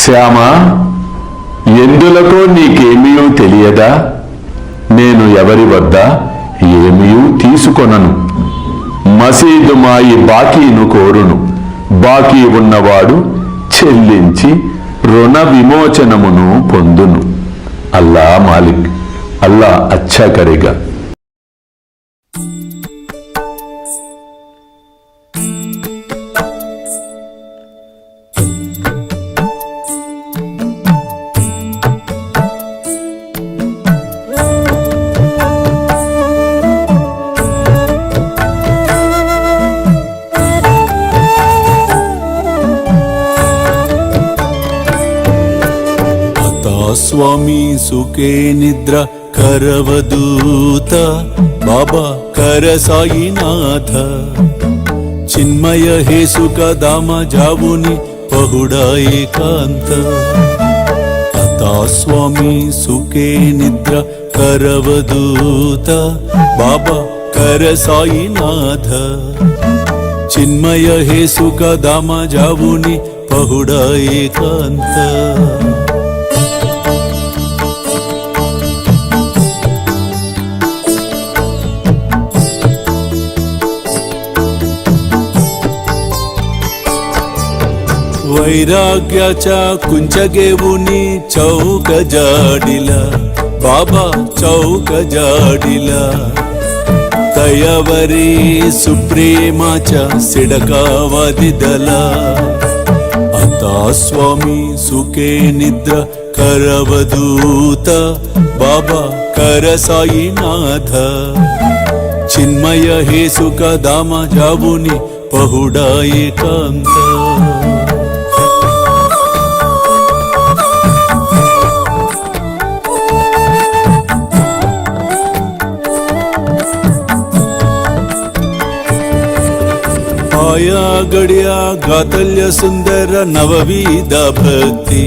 శ్యామ, ఎందులకో నీకేమీయూ తెలియదా? నేను ఎవరి వద్ద ఏమీయూ తీసుకొనను. మసీదు మాయి బాకీను కోరును. బాకీ ఉన్నవాడు చెల్లించి రుణ విమోచనమును పొందును. అల్లా మాలిక్, అల్లా అచ్చా కరేగా. స్వామి సుఖే నిద్ర కరవదూత బాబా కర సాయినాథ చిన్మయ హే సుఖ దామ జావుని పహుడా ఏకాంత అతా స్వామి సుఖే నిద్ర కరవదూత బాబా కర సాయినాథ చిన్మయ హే సుఖ దామ జావుని పహుడా ఏకాంత वैराग्याच्या कुंचगेवुनी चौक जाडिला बाबा चौक जाडिला तयावरी सुप्रेमाच्या सिडकावादिदला आता स्वामी सुखे निद्र करवदूत बाबा कर साईनाथ चिन्मय हे सुख दामा जावुनी पहुडा एकांत आया गड्या गातल्य सुंदर नवविध भक्ती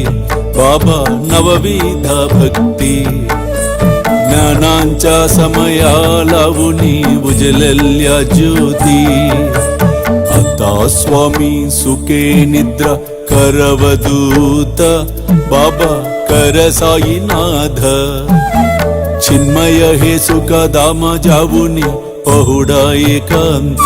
बाबा नवविध भक्ती ज्ञानांच्या समया लावुनी उजलल्या ज्योती आता स्वामी सुखे निद्रा करवदूत बाबा कर साईनाथ चिन्मय हे सुख दाम जावुनी पहुडा एकांत